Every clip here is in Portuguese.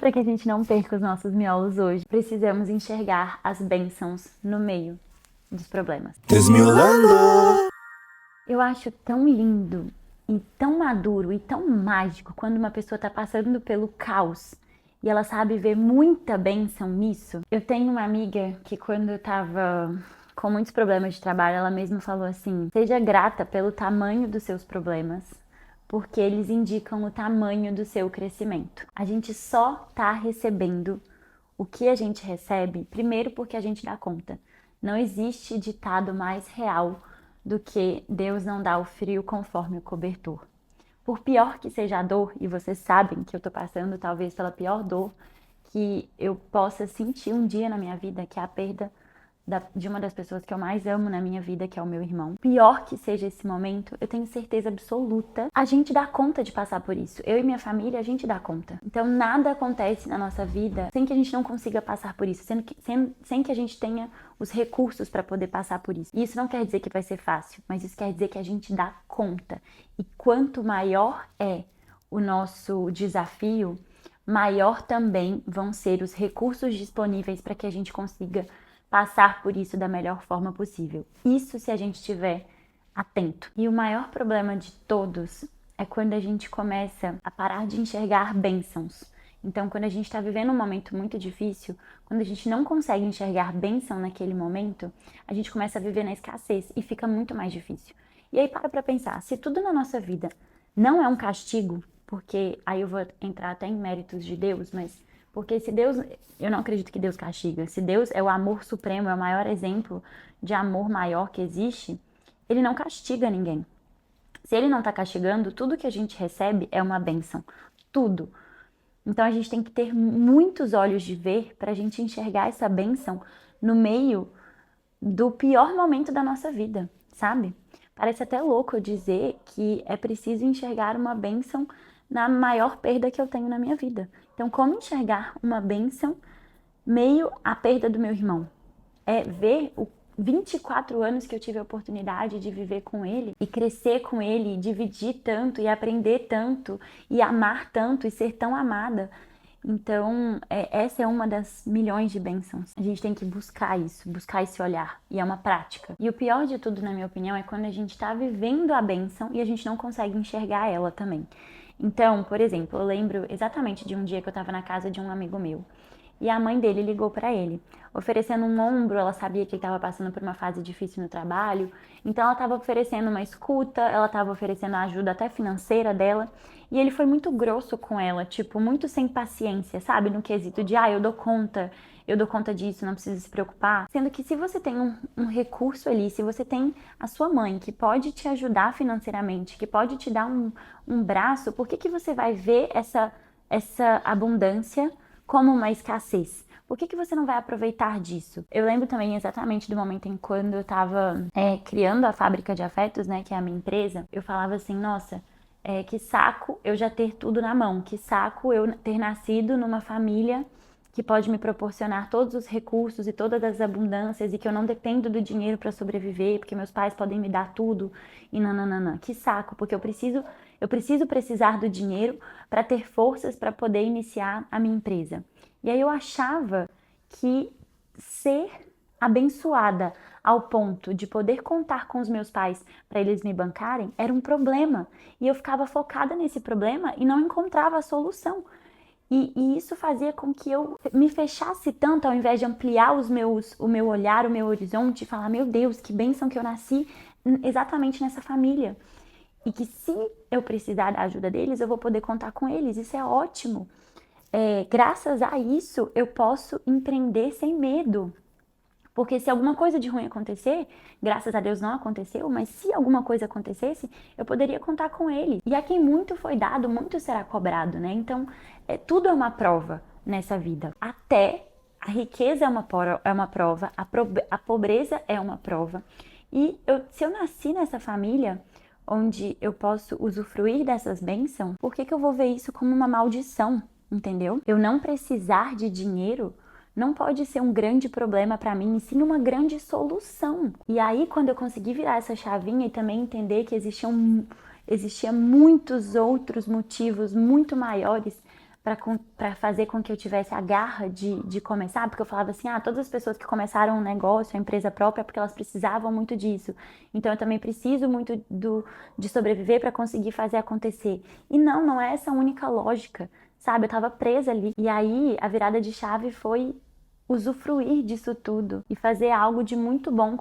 para que a gente não perca os nossos miolos hoje, precisamos enxergar as bênçãos no meio dos problemas. Desmiolando! Eu acho tão lindo e tão maduro e tão mágico quando uma pessoa está passando pelo caos e ela sabe ver muita bênção nisso. Eu tenho uma amiga que quando eu tava com muitos problemas de trabalho, ela mesma falou assim: seja grata pelo tamanho dos seus problemas, porque eles indicam o tamanho do seu crescimento. A gente só tá recebendo o que a gente recebe, primeiro porque a gente dá conta. Não existe ditado mais real do que Deus não dá o frio conforme o cobertor. Por pior que seja a dor, e vocês sabem que eu tô passando talvez pela pior dor que eu possa sentir um dia na minha vida, que é a perda de uma das pessoas que eu mais amo na minha vida, que é o meu irmão. Pior que seja esse momento, eu tenho certeza absoluta, a gente dá conta de passar por isso. Eu e minha família, a gente dá conta. Então nada acontece na nossa vida sem que a gente não consiga passar por isso, sem que a gente tenha os recursos para poder passar por isso. E isso não quer dizer que vai ser fácil, mas isso quer dizer que a gente dá conta. E quanto maior é o nosso desafio, maior também vão ser os recursos disponíveis para que a gente consiga passar por isso da melhor forma possível. Isso se a gente estiver atento. E o maior problema de todos é quando a gente começa a parar de enxergar bênçãos. Então, quando a gente está vivendo um momento muito difícil, quando a gente não consegue enxergar bênção naquele momento, a gente começa a viver na escassez e fica muito mais difícil. E aí para pensar, se tudo na nossa vida não é um castigo, porque aí eu vou entrar até em méritos de Deus, mas porque se Deus, eu não acredito que Deus castiga. Se Deus é o amor supremo, é o maior exemplo de amor maior que existe, ele não castiga ninguém. Se ele não está castigando, tudo que a gente recebe é uma bênção. Tudo. Então a gente tem que ter muitos olhos de ver para a gente enxergar essa bênção no meio do pior momento da nossa vida, sabe? Parece até louco eu dizer que é preciso enxergar uma bênção na maior perda que eu tenho na minha vida. Então, como enxergar uma bênção meio à perda do meu irmão? É ver os 24 anos que eu tive a oportunidade de viver com ele e crescer com ele, e dividir tanto e aprender tanto e amar tanto e ser tão amada. Então, essa é uma das milhões de bênçãos. A gente tem que buscar isso, buscar esse olhar. E é uma prática. E o pior de tudo, na minha opinião, é quando a gente está vivendo a bênção e a gente não consegue enxergar ela também. Então, por exemplo, eu lembro exatamente de um dia que eu estava na casa de um amigo meu. E a mãe dele ligou para ele, oferecendo um ombro. Ela sabia que ele estava passando por uma fase difícil no trabalho, então ela estava oferecendo uma escuta, ela estava oferecendo a ajuda até financeira dela. E ele foi muito grosso com ela, tipo, muito sem paciência, sabe? No quesito de, eu dou conta disso, não precisa se preocupar. Sendo que se você tem um recurso ali, se você tem a sua mãe que pode te ajudar financeiramente, que pode te dar um braço, por que você vai ver essa abundância como uma escassez? Por que você não vai aproveitar disso? Eu lembro também exatamente do momento em quando eu tava criando a Fábrica de Afetos, né, que é a minha empresa. Eu falava assim, nossa, que saco eu já ter tudo na mão, que saco eu ter nascido numa família que pode me proporcionar todos os recursos e todas as abundâncias e que eu não dependo do dinheiro para sobreviver, porque meus pais podem me dar tudo e nananana. Que saco, porque eu preciso precisar do dinheiro para ter forças para poder iniciar a minha empresa. E aí eu achava que ser abençoada ao ponto de poder contar com os meus pais para eles me bancarem era um problema. E eu ficava focada nesse problema e não encontrava a solução. E isso fazia com que eu me fechasse tanto, ao invés de ampliar o meu olhar, o meu horizonte, e falar, meu Deus, que bênção que eu nasci exatamente nessa família. E que se eu precisar da ajuda deles, eu vou poder contar com eles. Isso é ótimo. Graças a isso, eu posso empreender sem medo. Porque se alguma coisa de ruim acontecer, graças a Deus não aconteceu, mas se alguma coisa acontecesse, eu poderia contar com ele. E a quem muito foi dado, muito será cobrado, né? Então, tudo é uma prova nessa vida. Até a riqueza é uma prova, a pobreza é uma prova. E se eu nasci nessa família onde eu posso usufruir dessas bênçãos, por que eu vou ver isso como uma maldição, entendeu? Eu não precisar de dinheiro não pode ser um grande problema para mim, e sim uma grande solução. E aí, quando eu consegui virar essa chavinha e também entender que existia muitos outros motivos muito maiores para fazer com que eu tivesse a garra de começar, porque eu falava assim, todas as pessoas que começaram um negócio, a empresa própria, é porque elas precisavam muito disso. Então eu também preciso muito de sobreviver para conseguir fazer acontecer. E não é essa a única lógica, sabe? Eu tava presa ali. E aí a virada de chave foi usufruir disso tudo e fazer algo de muito bom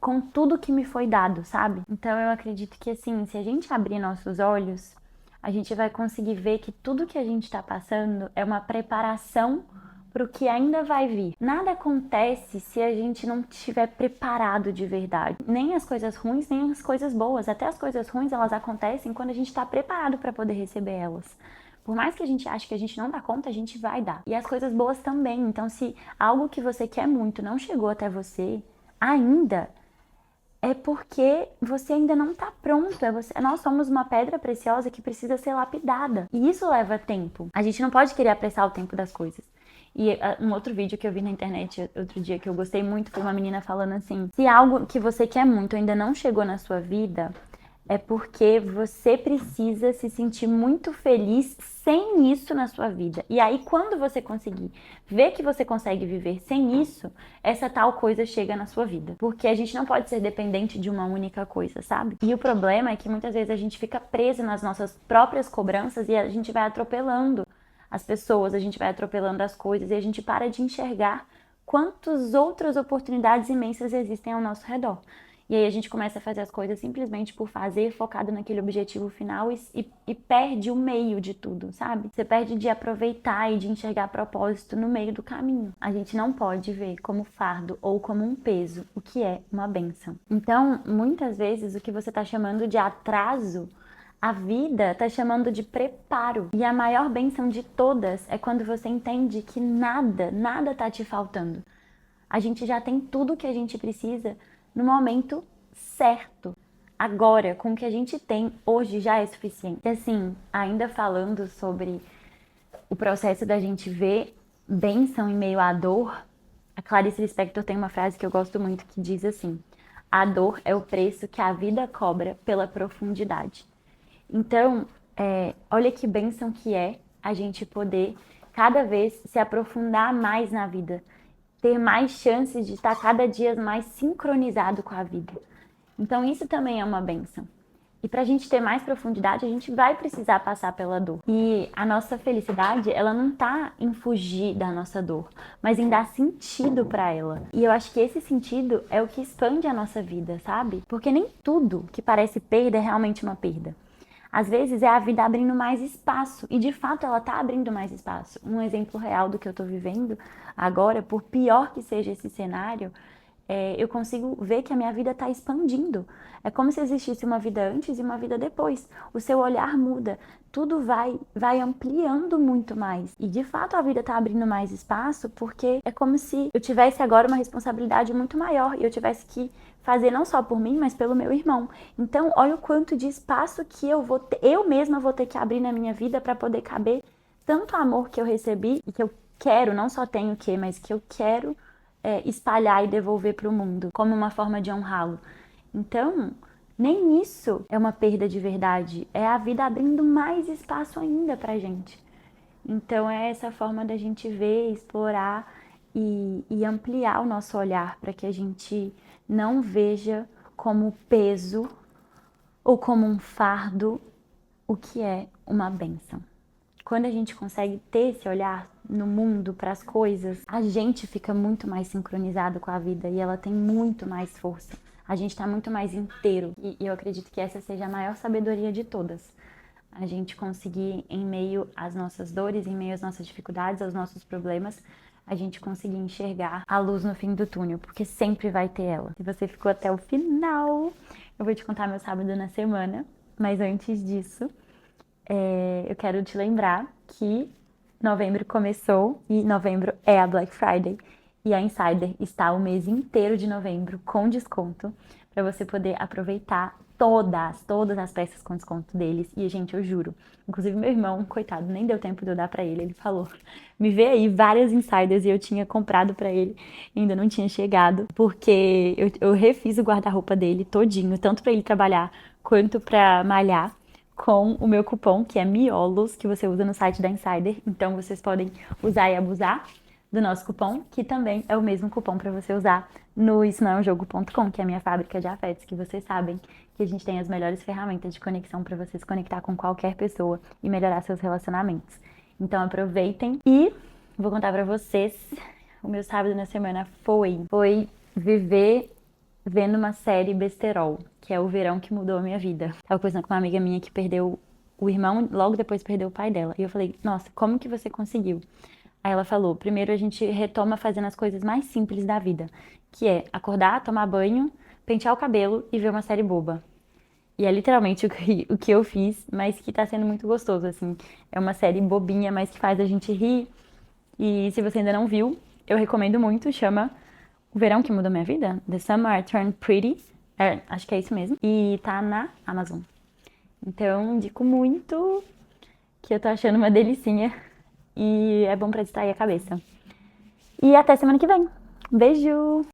com tudo que me foi dado, sabe? Então eu acredito que assim, se a gente abrir nossos olhos, a gente vai conseguir ver que tudo que a gente está passando é uma preparação para o que ainda vai vir. Nada acontece se a gente não estiver preparado de verdade. Nem as coisas ruins, nem as coisas boas. Até as coisas ruins, elas acontecem quando a gente está preparado para poder receber elas. Por mais que a gente ache que a gente não dá conta, a gente vai dar. E as coisas boas também. Então, se algo que você quer muito não chegou até você ainda, é porque você ainda não está pronto. Nós somos uma pedra preciosa que precisa ser lapidada. E isso leva tempo. A gente não pode querer apressar o tempo das coisas. E um outro vídeo que eu vi na internet outro dia que eu gostei muito foi uma menina falando assim: se algo que você quer muito ainda não chegou na sua vida, é porque você precisa se sentir muito feliz sem isso na sua vida. E aí, quando você conseguir ver que você consegue viver sem isso, essa tal coisa chega na sua vida. Porque a gente não pode ser dependente de uma única coisa, sabe? E o problema é que muitas vezes a gente fica preso nas nossas próprias cobranças e a gente vai atropelando as pessoas, a gente vai atropelando as coisas e a gente para de enxergar quantas outras oportunidades imensas existem ao nosso redor. E aí a gente começa a fazer as coisas simplesmente por fazer, focado naquele objetivo final e perde o meio de tudo, sabe? Você perde de aproveitar e de enxergar propósito no meio do caminho. A gente não pode ver como fardo ou como um peso o que é uma bênção. Então, muitas vezes, o que você está chamando de atraso, a vida está chamando de preparo. E a maior bênção de todas é quando você entende que nada tá te faltando. A gente já tem tudo que a gente precisa no momento certo. Agora, com o que a gente tem hoje já é suficiente. E assim, ainda falando sobre o processo da gente ver bênção em meio à dor, a Clarice Lispector tem uma frase que eu gosto muito que diz assim: a dor é o preço que a vida cobra pela profundidade. Então, olha que bênção que é a gente poder cada vez se aprofundar mais na vida, ter mais chances de estar cada dia mais sincronizado com a vida. Então isso também é uma bênção. E para a gente ter mais profundidade, a gente vai precisar passar pela dor. E a nossa felicidade, ela não tá em fugir da nossa dor, mas em dar sentido para ela. E eu acho que esse sentido é o que expande a nossa vida, sabe? Porque nem tudo que parece perda é realmente uma perda. Às vezes é a vida abrindo mais espaço, e de fato ela tá abrindo mais espaço. Um exemplo real do que eu tô vivendo agora, por pior que seja esse cenário, eu consigo ver que a minha vida tá expandindo. É como se existisse uma vida antes e uma vida depois. O seu olhar muda, tudo vai ampliando muito mais. E de fato a vida tá abrindo mais espaço, porque é como se eu tivesse agora uma responsabilidade muito maior e eu tivesse que fazer não só por mim, mas pelo meu irmão. Então, olha o quanto de espaço que eu mesma vou ter que abrir na minha vida para poder caber tanto amor que eu recebi e que eu quero, não só tenho que, mas que eu quero espalhar e devolver para o mundo, como uma forma de honrá-lo. Então, nem isso é uma perda de verdade, é a vida abrindo mais espaço ainda pra gente. Então, é essa forma da gente ver, explorar e ampliar o nosso olhar para que a gente não veja como peso ou como um fardo o que é uma bênção. Quando a gente consegue ter esse olhar no mundo, para as coisas, a gente fica muito mais sincronizado com a vida e ela tem muito mais força. A gente está muito mais inteiro e eu acredito que essa seja a maior sabedoria de todas. A gente conseguir, em meio às nossas dores, em meio às nossas dificuldades, aos nossos problemas, a gente conseguir enxergar a luz no fim do túnel, porque sempre vai ter ela. Se você ficou até o final, eu vou te contar meu sábado na semana, mas antes disso, eu quero te lembrar que novembro começou e novembro é a Black Friday e a Insider está o mês inteiro de novembro com desconto para você poder aproveitar todas as peças com desconto deles. E, gente, eu juro, inclusive meu irmão, coitado, nem deu tempo de eu dar pra ele falou, me vê aí várias Insiders, e eu tinha comprado pra ele, ainda não tinha chegado, porque eu refiz o guarda-roupa dele todinho, tanto pra ele trabalhar, quanto pra malhar, com o meu cupom, que é MIOLOS, que você usa no site da Insider. Então vocês podem usar e abusar do nosso cupom, que também é o mesmo cupom para você usar no isonãojogo.com, que é a minha fábrica de afetos, que vocês sabem que a gente tem as melhores ferramentas de conexão para você se conectar com qualquer pessoa e melhorar seus relacionamentos. Então aproveitem e vou contar para vocês, o meu sábado na semana foi viver vendo uma série besterol, que é O Verão que Mudou a Minha Vida. Tava conversando com uma amiga minha que perdeu o irmão, logo depois perdeu o pai dela. E eu falei, nossa, como que você conseguiu? Aí ela falou, primeiro a gente retoma fazendo as coisas mais simples da vida, que é acordar, tomar banho, pentear o cabelo e ver uma série boba. E é literalmente o que eu fiz, mas que tá sendo muito gostoso, assim. É uma série bobinha, mas que faz a gente rir. E se você ainda não viu, eu recomendo muito, chama O Verão que Mudou Minha Vida, The Summer I Turned Pretty. Acho que é isso mesmo. E tá na Amazon. Então, indico muito, que eu tô achando uma delicinha. E é bom pra distrair a cabeça. E até semana que vem. Beijo!